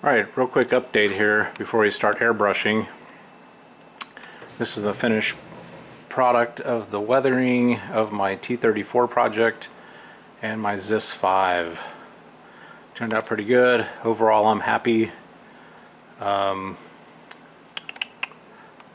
Alright, real quick update here before we start airbrushing. This is the finished product of the weathering of my T34 project and my ZIS 5. Turned out pretty good. Overall, I'm happy.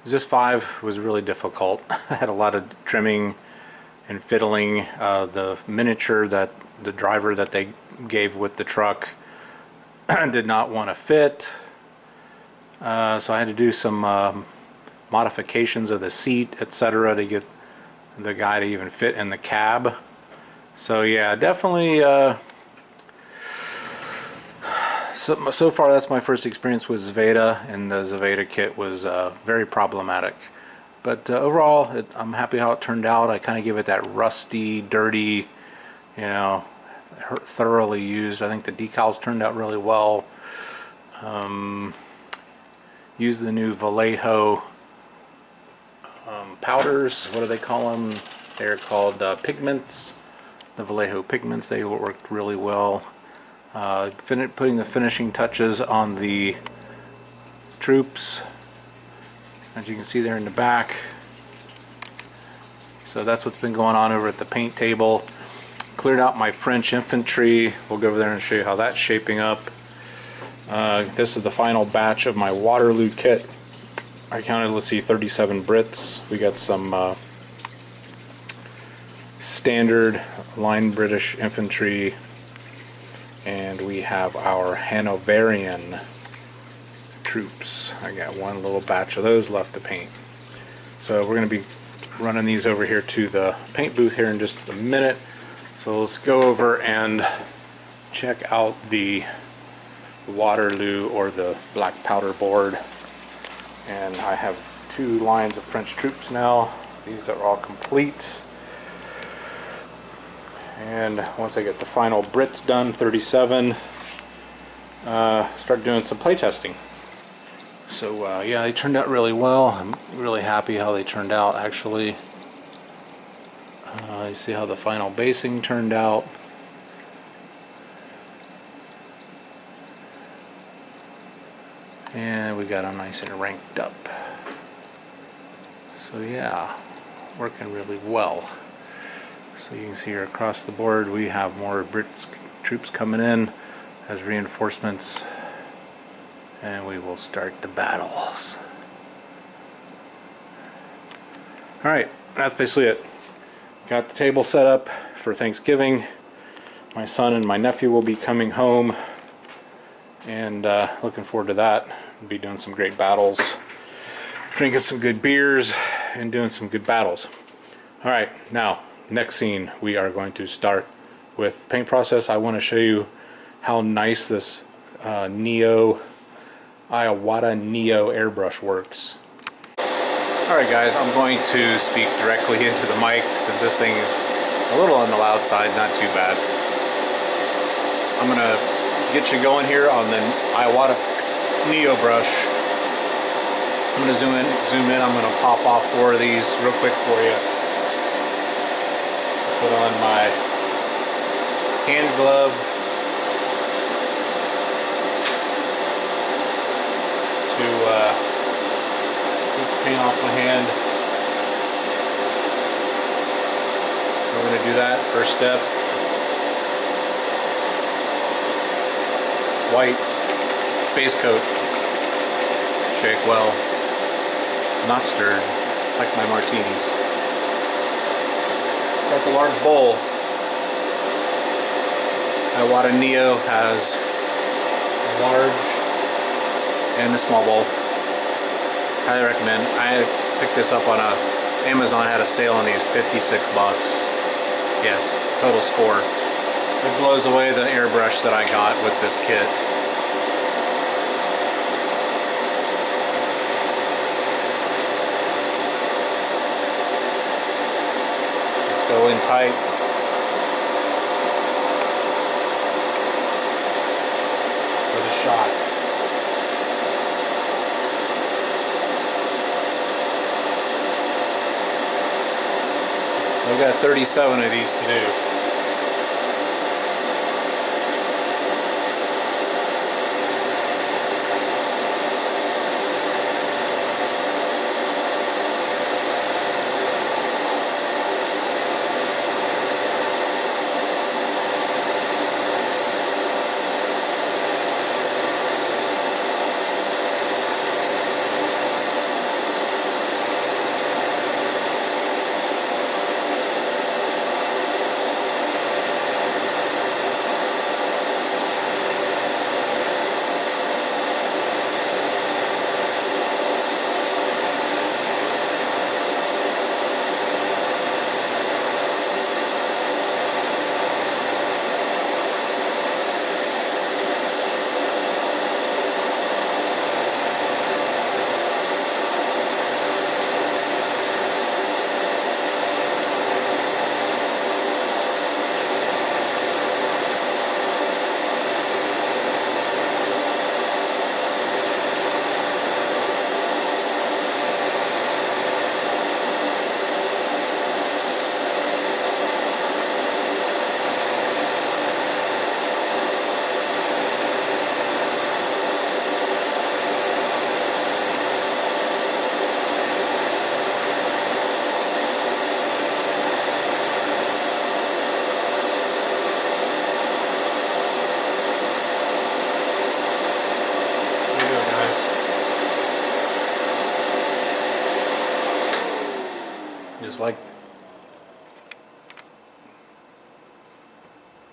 ZIS 5 was really difficult. I had a lot of trimming and fiddling. The miniature that the driver that they gave with the truck did not want to fit, so I had to do some modifications of the seat, etc., to get the guy to even fit in the cab. So yeah, definitely so far that's my first experience with Zveda, and the Zveda kit was very problematic, but overall I'm happy how it turned out. I kind of give it that rusty, dirty, you know, thoroughly used. I think the decals turned out really well. Used the new Vallejo powders. What do they call them? They're called pigments. The Vallejo pigments. They worked really well. Putting the finishing touches on the troops, as you can see there in the back. So that's what's been going on over at the paint table. Cleared out my French infantry. We'll go over there and show you how that's shaping up. This is the final batch of my Waterloo kit. I counted, let's see, 37 Brits. We got some standard line British infantry, and we have our Hanoverian troops. I got one little batch of those left to paint. So we're going to be running these over here to the paint booth here in just a minute. So let's go over and check out the Waterloo, or the black powder board. And I have 2 lines of French troops now. These are all complete. And once I get the final Brits done, 37, start doing some playtesting. So yeah, they turned out really well. I'm really happy how they turned out, actually. You see how the final basing turned out. And we got them nice and ranked up. So yeah, working really well. So you can see here across the board we have more Brits troops coming in as reinforcements, and we will start the battles. Alright, that's basically it. Got the table set up for Thanksgiving. My son and my nephew will be coming home, and looking forward to that. We'll be doing some great battles, drinking some good beers, and doing some good battles. Alright, now next scene, we are going to start with paint process. I want to show you how nice this Iwata Neo Airbrush works. Alright guys, I'm going to speak directly into the mic since this thing is a little on the loud side, not too bad. I'm going to get you going here on the Iwata Neo brush. I'm going to zoom in. I'm going to pop off 4 of these real quick for you. Put on my hand glove to keep the paint off my hand. We're going to do that. First step. White base coat. Shake well. Not stirred. It's like my martinis. Got the large bowl. Iwata Neo has a large and a small bowl. Highly recommend. I picked this up on Amazon. Had a sale on these, 56 bucks. Yes, total score. It blows away the airbrush that I got with this kit. Let's go in tight. For the shot. I've got 37 of these to do.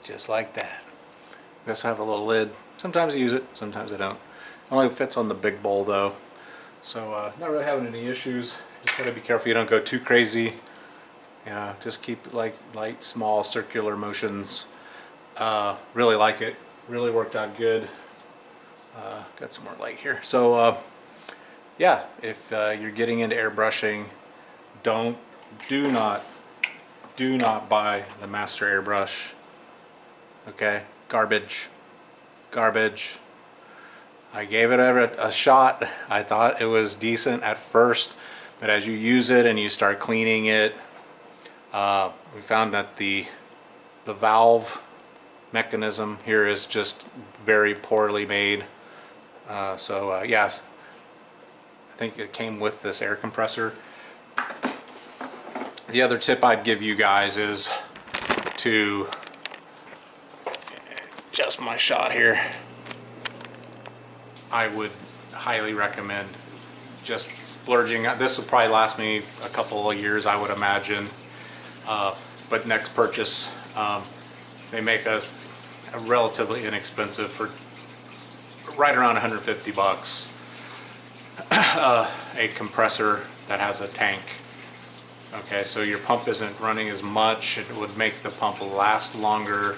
just like that. This have a little lid. Sometimes I use it, sometimes I don't. It only fits on the big bowl though. So not really having any issues. Just gotta be careful you don't go too crazy. Yeah, just keep it like light, small, circular motions. Really like it. Really worked out good. Got some more light here. So yeah, if you're getting into airbrushing, do not buy the Master Airbrush. Okay, garbage. I gave it a shot. I thought it was decent at first, but as you use it and you start cleaning it, we found that the valve mechanism here is just very poorly made. Yes, I think it came with this air compressor. The other tip I'd give you guys is to adjust my shot here. I would highly recommend just splurging. This will probably last me a couple of years, I would imagine. But next purchase, they make us a relatively inexpensive for right around 150 bucks. A compressor that has a tank. Okay, so your pump isn't running as much. It would make the pump last longer.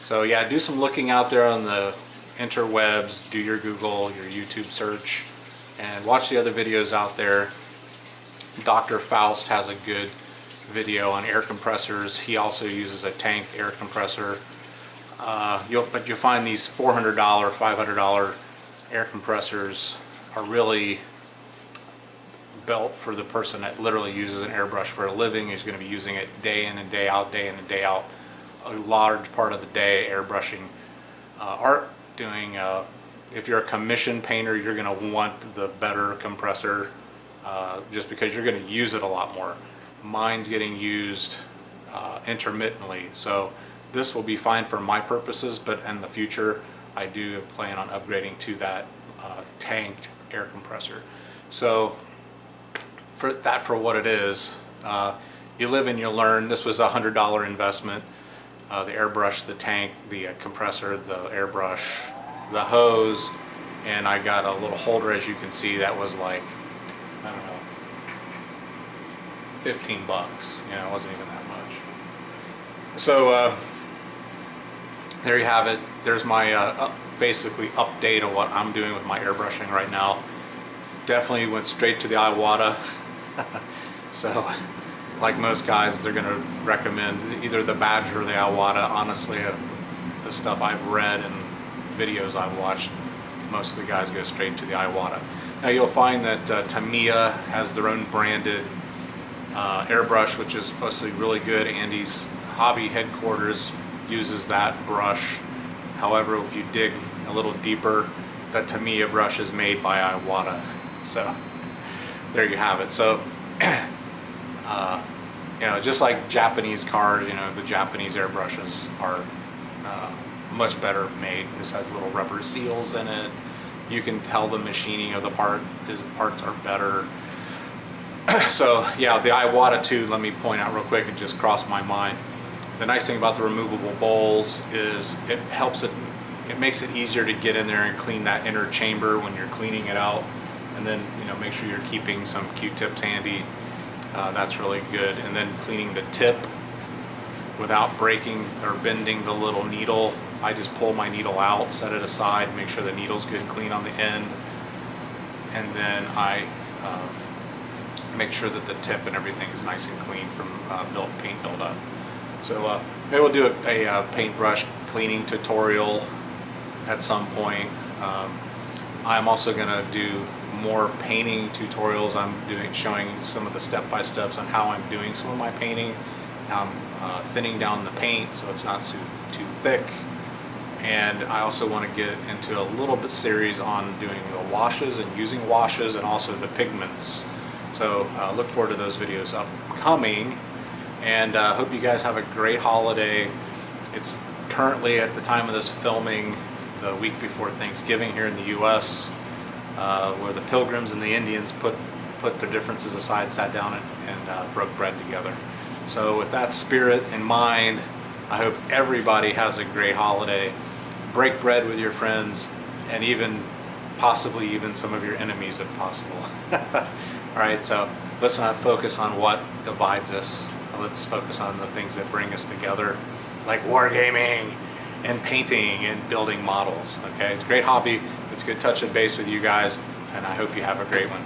So yeah, do some looking out there on the interwebs, do your Google, your YouTube search, and watch the other videos out there. Dr. Faust has a good video on air compressors. He also uses a tank air compressor. But you'll find these $400, $500 air compressors are really built for the person that literally uses an airbrush for a living. He's going to be using it day in and day out, a large part of the day airbrushing art. If you're a commission painter, you're going to want the better compressor just because you're going to use it a lot more. Mine's getting used intermittently, so this will be fine for my purposes, but in the future I do plan on upgrading to that tanked air compressor. So for what it is, you live and you learn. This was a $100 investment. The airbrush, the tank, the compressor, the airbrush, the hose, and I got a little holder, as you can see, that was like, I don't know, 15 bucks. You know, it wasn't even that much. So there you have it. There's my basically update of what I'm doing with my airbrushing right now. Definitely went straight to the Iwata. So like most guys, they're going to recommend either the Badger or the Iwata. Honestly, the stuff I've read and videos I've watched, most of the guys go straight to the Iwata. Now you'll find that Tamiya has their own branded airbrush, which is supposed to be really good. Andy's hobby headquarters uses that brush. However, if you dig a little deeper, that Tamiya brush is made by Iwata. So there you have it. So you know, just like Japanese cars, you know, the Japanese airbrushes are much better made. This has little rubber seals in it. You can tell the machining of the parts are better. So yeah, the Iwata too, let me point out real quick, it just crossed my mind. The nice thing about the removable bowls is it makes it easier to get in there and clean that inner chamber when you're cleaning it out. And then, you know, make sure you're keeping some Q-tips handy. That's really good. And then cleaning the tip without breaking or bending the little needle. I just pull my needle out, set it aside, make sure the needle's good and clean on the end. And then I make sure that the tip and everything is nice and clean from paint buildup. So maybe we'll do a paintbrush cleaning tutorial at some point. I'm also going to do more painting tutorials. I'm showing some of the step-by-steps on how I'm doing some of my painting. I'm thinning down the paint so it's not too thick. And I also want to get into a little bit series on doing the washes and using washes and also the pigments. So look forward to those videos upcoming. And hope you guys have a great holiday. It's currently, at the time of this filming, the week before Thanksgiving here in the U.S., where the Pilgrims and the Indians put put their differences aside, sat down and broke bread together. So with that spirit in mind, I hope everybody has a great holiday. Break bread with your friends, and even possibly even some of your enemies if possible. All right, so let's not focus on what divides us. Let's focus on the things that bring us together, like wargaming and painting and building models. Okay, it's a great hobby. It's good touching base with you guys, and I hope you have a great one.